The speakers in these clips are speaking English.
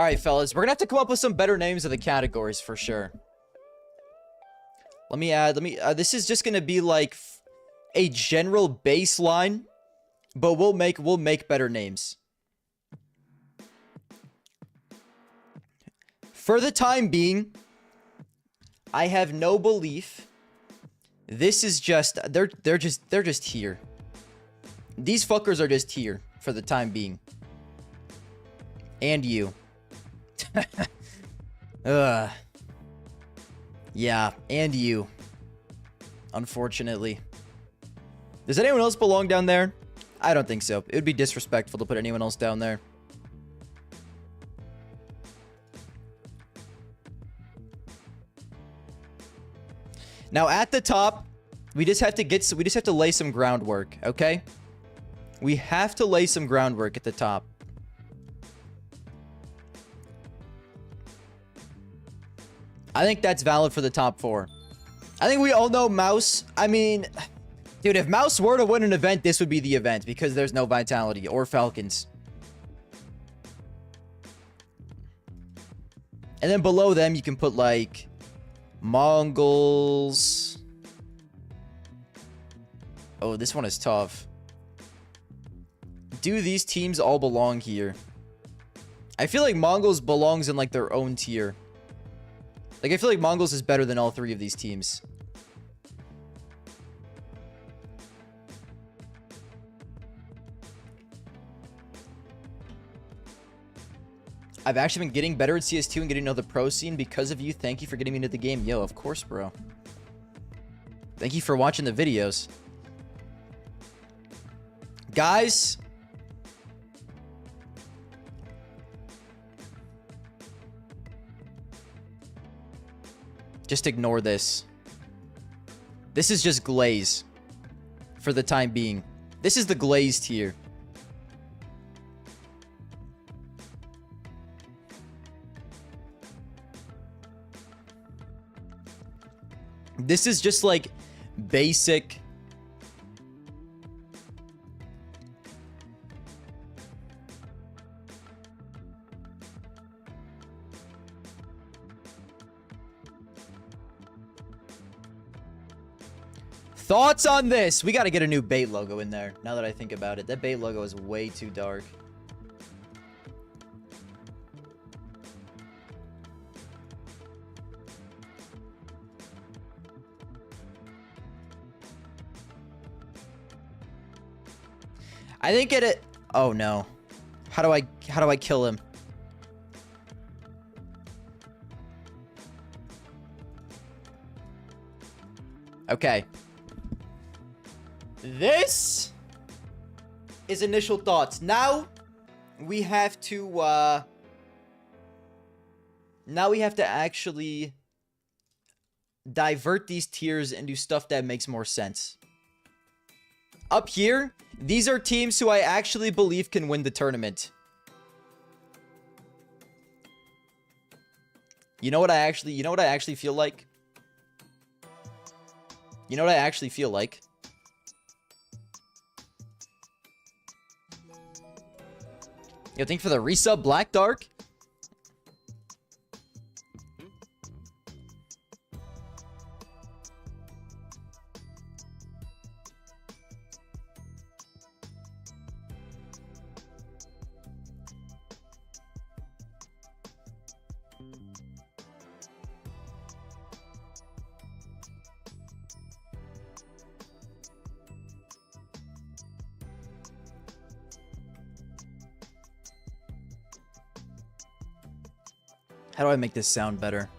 right, fellas. We're gonna have to come up with some better names of the categories for sure. Let me this is just gonna be like a general baseline, but we'll make better names. For the time being, I have no belief. This is just they're just here. These fuckers are just here for the time being. And you. Yeah, and you. Unfortunately. Does anyone else belong down there? I don't think so. It would be disrespectful to put anyone else down there. Now at the top, we just have to lay some groundwork, okay? We have to lay some groundwork at the top. I think that's valid for the top 4. I think we all know Mouse. I mean, dude, if Mouse were to win an event, this would be the event because there's no Vitality or Falcons. And then below them, you can put like Mongols. Oh, this one is tough. Do these teams all belong here? I feel like Mongols belongs in like their own tier. Like, I feel like Mongols is better than all 3 of these teams. I've actually been getting better at CS2 and getting to know the pro scene because of you. Thank you for getting me into the game. Yo, of course, bro. Thank you for watching the videos. Guys. Just ignore this. This is just Glaze. For the time being. This is the Glaze tier. This is just like basic. Thoughts on this? We got to get a new bait logo in there. Now that I think about it, that bait logo is way too dark. I think it. Oh no. How do I kill him? Okay. This is initial thoughts. Now we have to actually divert these tiers and do stuff that makes more sense. Up here, these are teams who I actually believe can win the tournament. You know what I actually feel like? You know what I actually feel like? Yo, thank you for the resub, Black Dark. How do I make this sound better?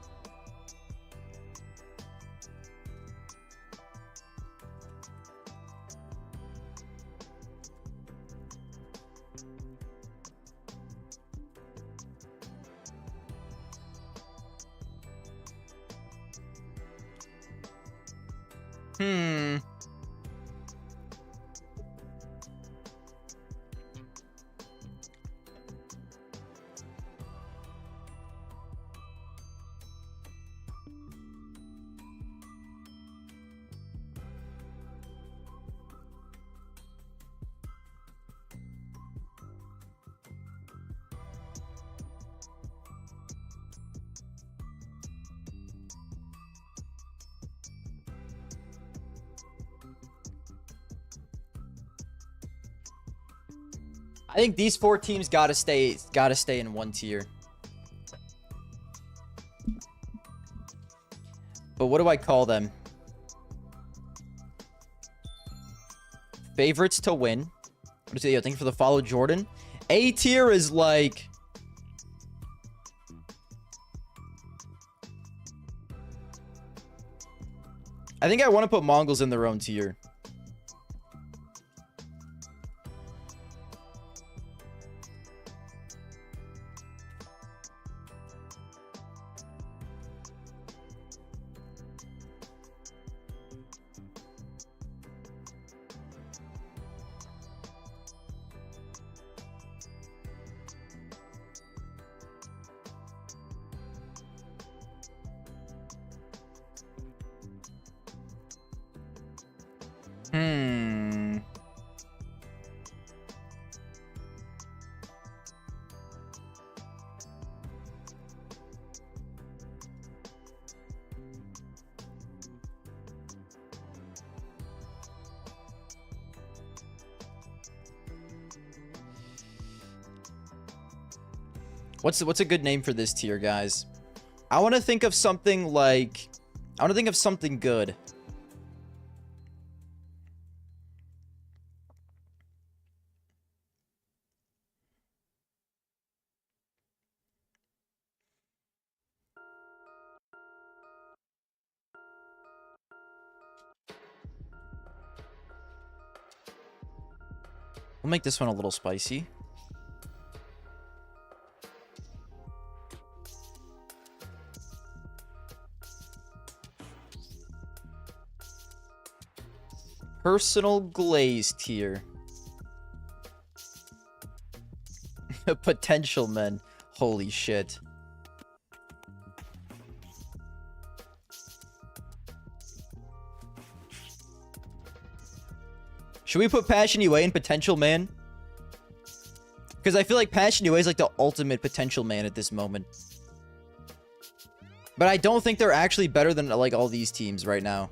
I think these 4 teams gotta stay in one tier. But what do I call them? Favorites to win. What is it? I think for the follow Jordan. A tier is like... I think I want to put Mongols in their own tier. What's a good name for this tier, guys? I want to think of something like... I want to think of something good. We'll make this one a little spicy. Personal Glaze tier. Potential men. Holy shit. Should we put Passion UA in Potential Man? Because I feel like Passion UA is like the ultimate Potential Man at this moment. But I don't think they're actually better than like all these teams right now.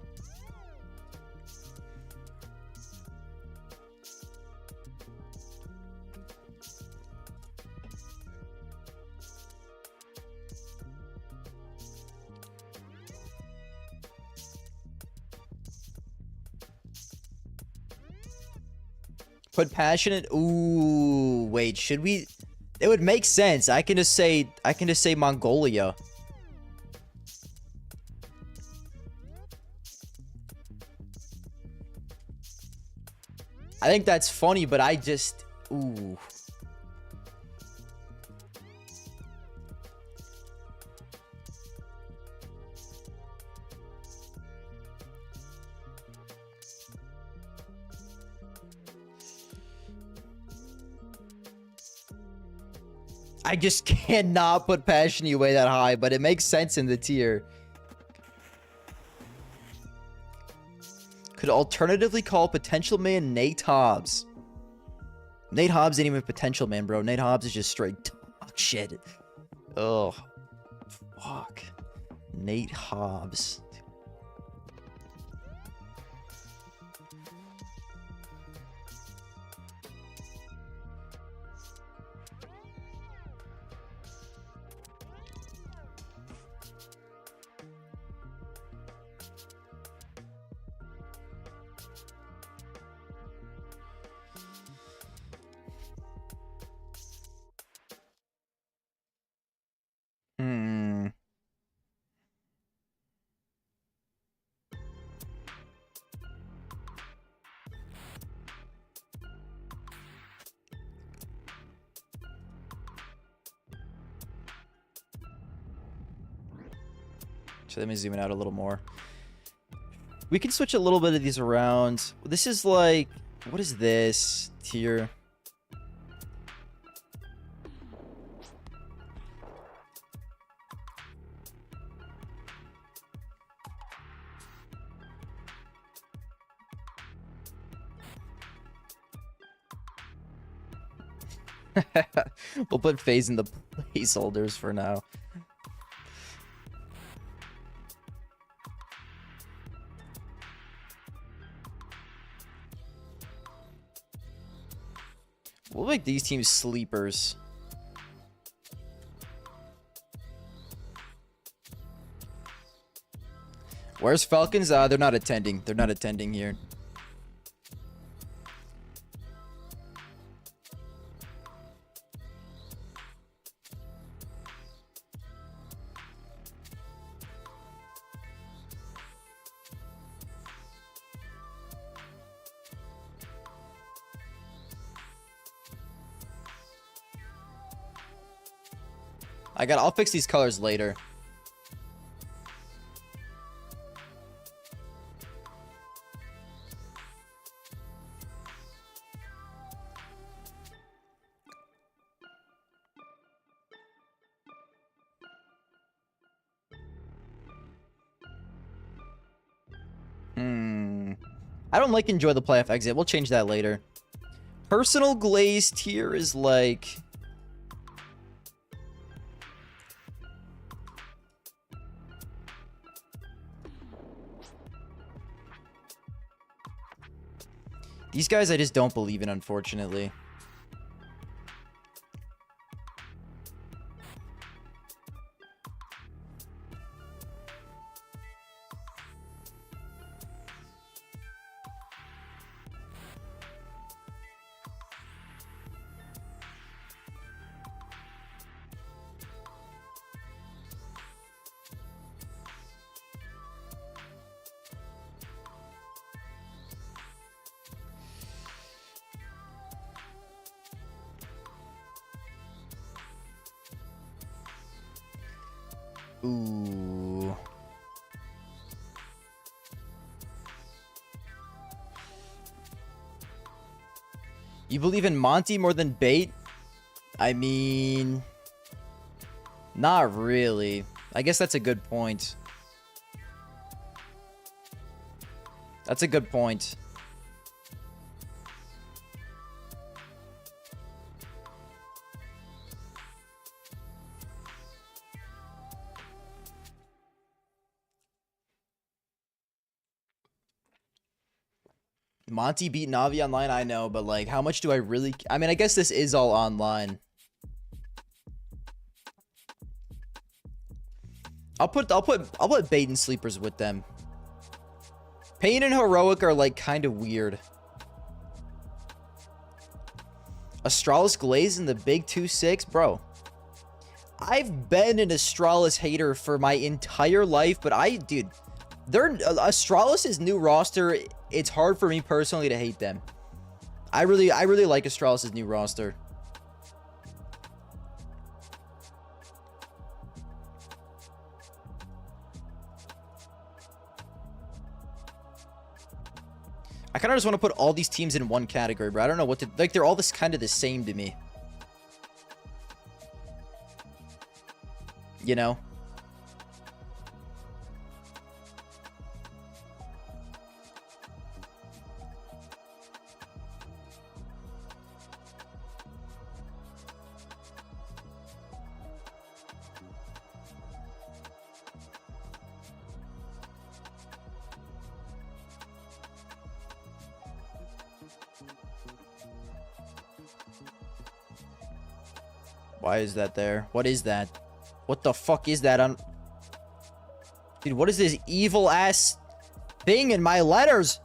Put Passionate. Ooh, wait, should we? It would make sense. I can just say Mongolia. I think that's funny, but I just ooh. I just cannot put Passion UA that high, but it makes sense in the tier. Could alternatively call Potential Man Nate Hobbs. Nate Hobbs ain't even Potential Man, bro. Nate Hobbs is just straight dog shit. Oh, fuck. Nate Hobbs. So let me zoom it out a little more. We can switch a little bit of these around. This is like, what is this tier? We'll put phase in the placeholders for now. We'll make these teams sleepers. Where's Falcons? They're not attending. They're not attending here. I'll fix these colors later. I don't like enjoy the playoff exit. We'll change that later. Personal Glaze tier is like... These guys I just don't believe in, unfortunately. Ooh. You believe in Monty more than Bait? I mean... Not really. I guess that's a good point. That's a good point. Monty beat Navi online, I know, but like, how much do I really... I mean, I guess this is all online. I'll put Bait and Sleepers with them. Pain and Heroic are like kind of weird. Astralis Glaze in the big 2-6, bro. I've been an Astralis hater for my entire life, but dude, Astralis' new roster, it's hard for me personally to hate them. I really like Astralis' new roster. I kind of just want to put all these teams in one category, bro. I don't know what to... Like, they're all this kind of the same to me. You know? Why is that there? What is that? What the fuck is that? Dude, what is this evil ass thing in my letters?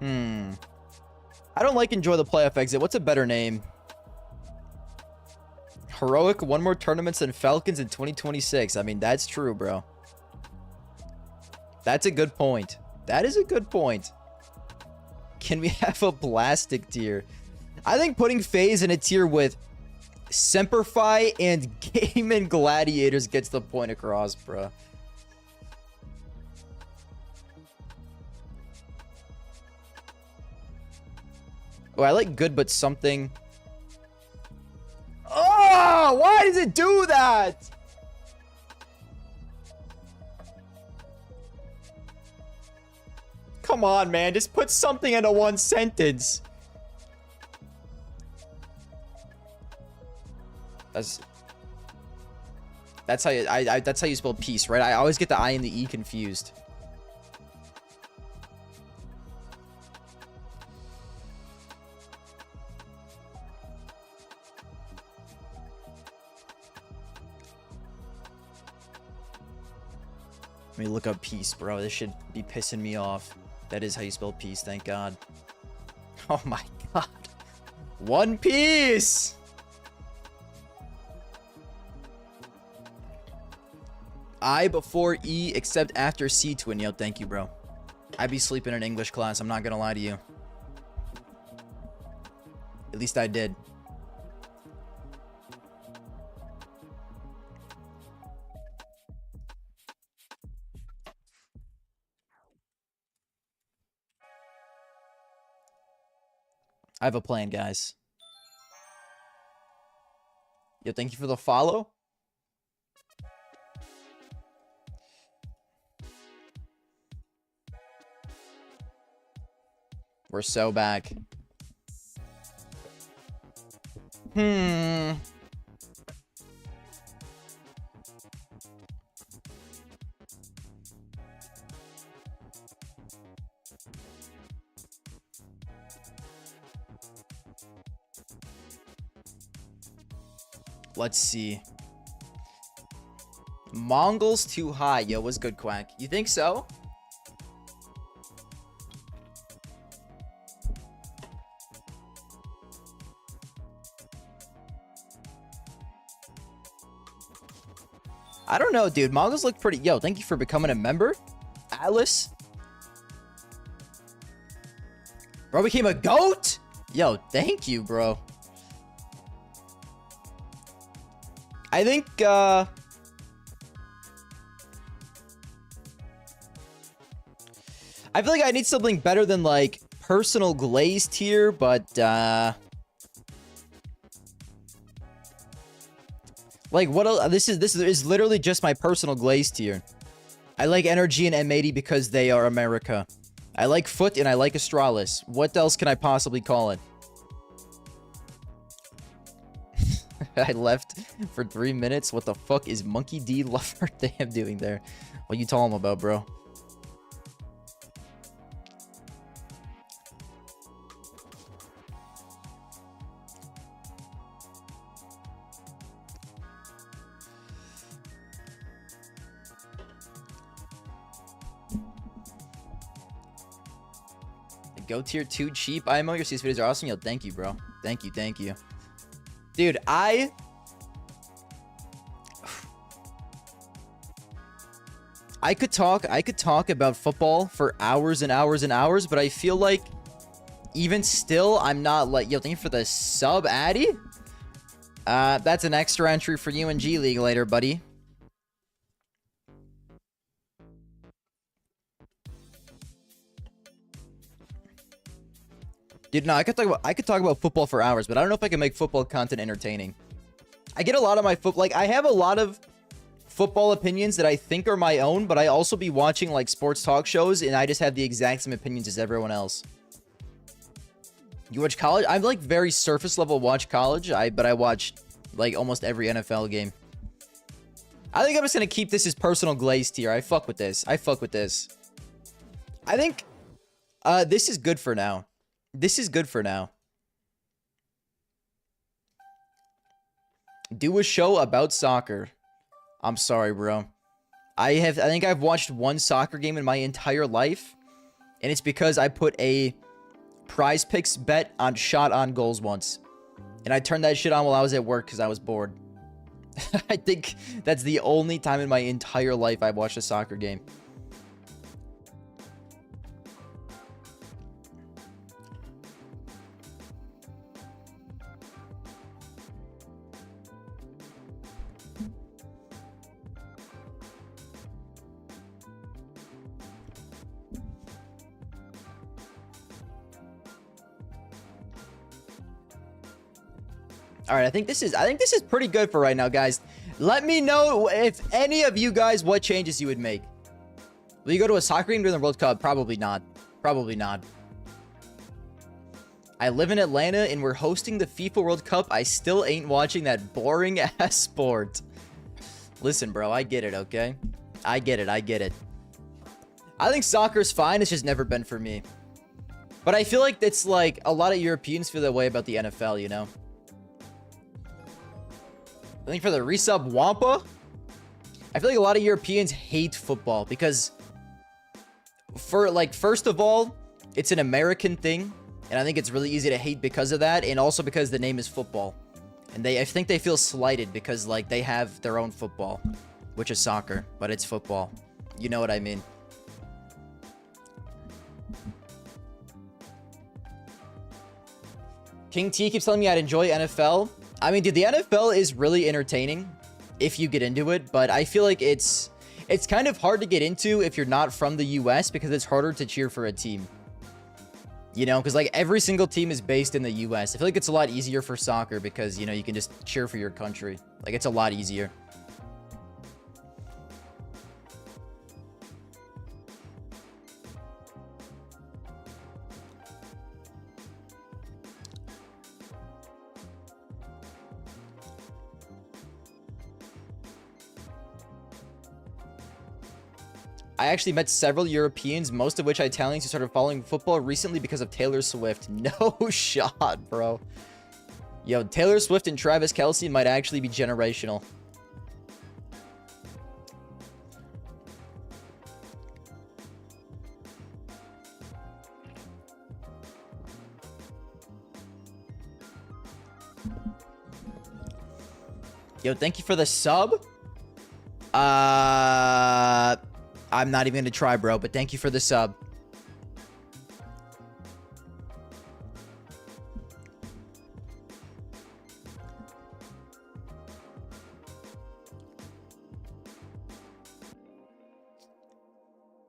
I don't like enjoy the playoff exit. What's a better name? Heroic won more tournaments than Falcons in 2026. I mean, that's true, bro. That's a good point. That is a good point. Can we have a plastic tier? I think putting FaZe in a tier with Semperfi and Game and Gladiators gets the point across, bro. Oh, I like good, but something. Oh, why does it do that? Come on, man. Just put something into one sentence. That's That's how that's how you spell peace, right? I always get the I and the E confused. Let me look up peace, bro. This should be pissing me off. That is how you spell peace, thank God. Oh my God. One Piece! I before E except after C twin. Yo, thank you, bro. I'd be sleeping in English class. I'm not gonna lie to you. At least I did. I have a plan, guys. Yo, thank you for the follow. We're so back. Let's see. Mongols too high. Yo, what's good, Quack? You think so? I don't know, dude. Mongols look pretty... Yo, thank you for becoming a member. Atlas. Bro became a goat? Yo, thank you, bro. I think, I feel like I need something better than, like, personal Glaze tier, but, like, what else? This is literally just my personal Glaze tier. I like Energy and M80 because they are America. I like Foot and I like Astralis. What else can I possibly call it? I left for 3 minutes. What the fuck is Monkey D Lover damn doing there? What you tell him about, bro? Go tier 2 cheap. IMO, your CS videos are awesome. Yo, thank you, bro. Thank you, thank you. Dude, I could talk about football for hours and hours and hours, but I feel like even still, I'm not like... Yo, thank you for the sub, Addy. That's an extra entry for you in G League later, buddy. Dude, no, I could talk about football for hours, but I don't know if I can make football content entertaining. I get a lot of my like, I have a lot of football opinions that I think are my own, but I also be watching like sports talk shows, and I just have the exact same opinions as everyone else. You watch college? I'm like very surface level watch college, but I watch like almost every NFL game. I think I'm just gonna keep this as personal Glaze tier. I fuck with this. I fuck with this. I think this is good for now. This is good for now. Do a show about soccer. I'm sorry, bro. I think I've watched one soccer game in my entire life, and it's because I put a prize picks bet on shot on goals once. And I turned that shit on while I was at work because I was bored. I think that's the only time in my entire life I've watched a soccer game. All right, I think this is pretty good for right now, guys. Let me know if any of you guys what changes you would make. Will you go to a soccer game during the World Cup? Probably not. Probably not. I live in Atlanta and we're hosting the FIFA World Cup. I still ain't watching that boring ass sport. Listen, bro, I get it, okay? I get it, I get it. I think soccer's fine, it's just never been for me. But I feel like it's like a lot of Europeans feel that way about the NFL, you know? I think for the resub Wampa, I feel like a lot of Europeans hate football because first of all, it's an American thing, and I think it's really easy to hate because of that, and also because the name is football. And I think they feel slighted because like they have their own football, which is soccer, but it's football. You know what I mean? King T keeps telling me I'd enjoy NFL. I mean, dude, the NFL is really entertaining if you get into it, but I feel like it's kind of hard to get into if you're not from the US because it's harder to cheer for a team. You know, because like every single team is based in the US. I feel like it's a lot easier for soccer because, you know, you can just cheer for your country. Like, it's a lot easier. I actually met several Europeans, most of which Italians who started following football recently because of Taylor Swift. No shot, bro. Yo, Taylor Swift and Travis Kelce might actually be generational. Yo, thank you for the sub. I'm not even going to try, bro, but thank you for the sub.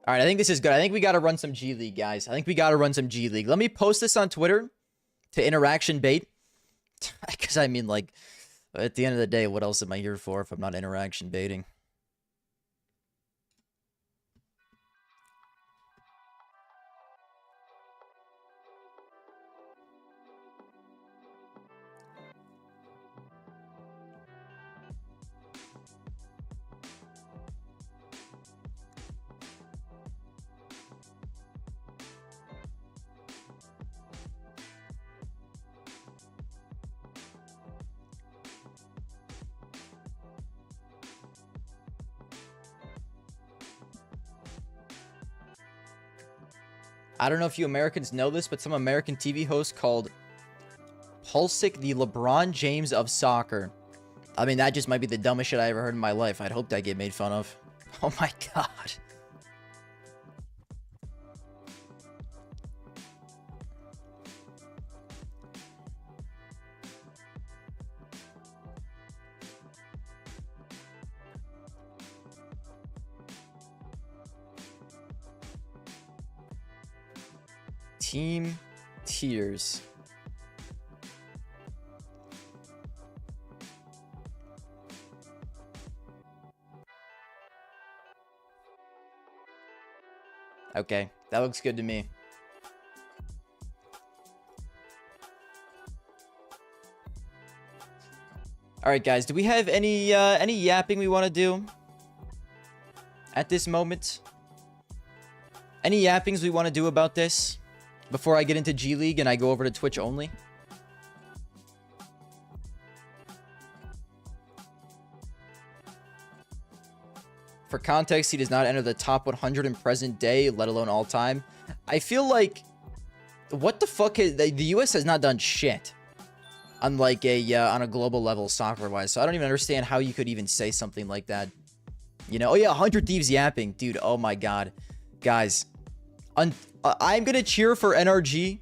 All right, I think this is good. I think we got to run some G League, guys. I think we got to run some G League. Let me post this on Twitter to interaction bait. Because, I mean, like, at the end of the day, what else am I here for if I'm not interaction baiting? I don't know if you Americans know this, but some American TV host called Pulisic the LeBron James of soccer. I mean, that just might be the dumbest shit I ever heard in my life. I'd hope I get made fun of. Oh my god. Team tiers. Okay, that looks good to me. All right, guys, do we have any yapping we want to do at this moment? Any yappings we want to do about this before I get into G League and I go over to Twitch only? For context, he does not enter the top 100 in present day, let alone all time. I feel like, what the fuck is the US has not done shit on like on a global level soccer wise. So I don't even understand how you could even say something like that. You know, oh yeah, 100 Thieves yapping, dude. Oh my god, guys, I'm gonna cheer for NRG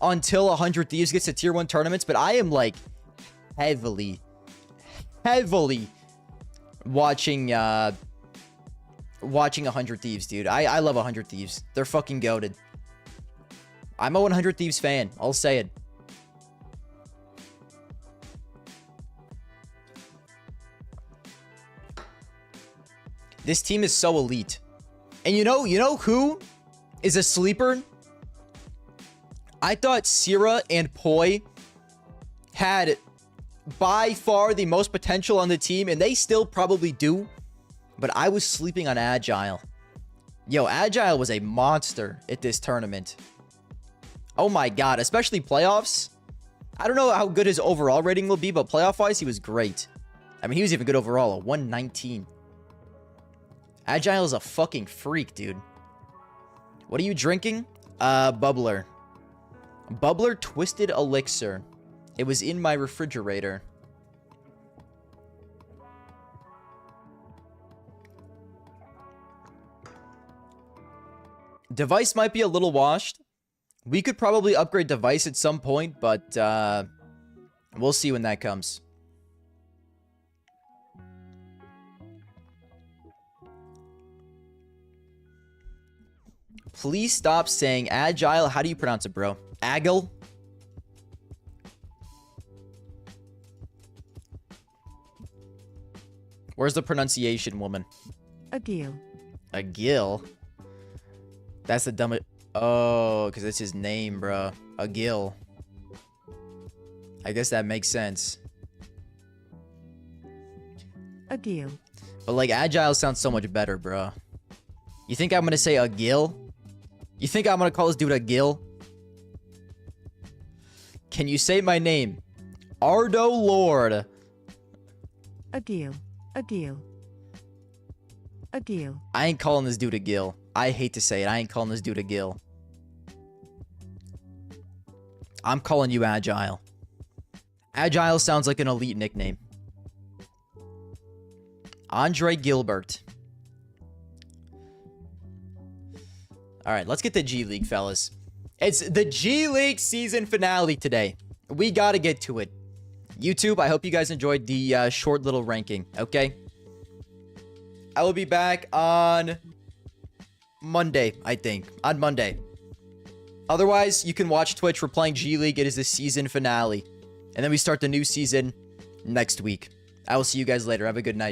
until 100 Thieves gets to tier 1 tournaments, but I am like heavily watching 100 Thieves, dude. I love 100 Thieves. They're fucking goated. I'm a 100 Thieves fan. I'll say it. This team is so elite. And you know who is a sleeper? I thought Sierra and Poi had by far the most potential on the team, and they still probably do. But I was sleeping on Agile. Yo, Agile was a monster at this tournament. Oh my god, especially playoffs. I don't know how good his overall rating will be, but playoff-wise, he was great. I mean, he was even good overall, a 119. Agile is a fucking freak, dude. What are you drinking? Bubbler. Bubbler Twisted Elixir. It was in my refrigerator. Device might be a little washed. We could probably upgrade device at some point, but we'll see when that comes. Please stop saying agile. How do you pronounce it, bro? Agile? Where's the pronunciation, woman? Agil. Agil? That's the dumbest... Oh, because it's his name, bro. Agil. I guess that makes sense. Agil. But, like, agile sounds so much better, bro. You think I'm going to say Agil? You think I'm going to call this dude Agil? Can you say my name? Ardo Lord. Agil. Agil. Agil. I ain't calling this dude Agil. I hate to say it. I ain't calling this dude Agil. I'm calling you Agile. Agile sounds like an elite nickname. Andre Gilbert. Alright, let's get the G League, fellas. It's the G League season finale today. We gotta get to it. YouTube, I hope you guys enjoyed the short little ranking, okay? I will be back on Monday, I think. On Monday. Otherwise, you can watch Twitch. We're playing G League. It is the season finale. And then we start the new season next week. I will see you guys later. Have a good night.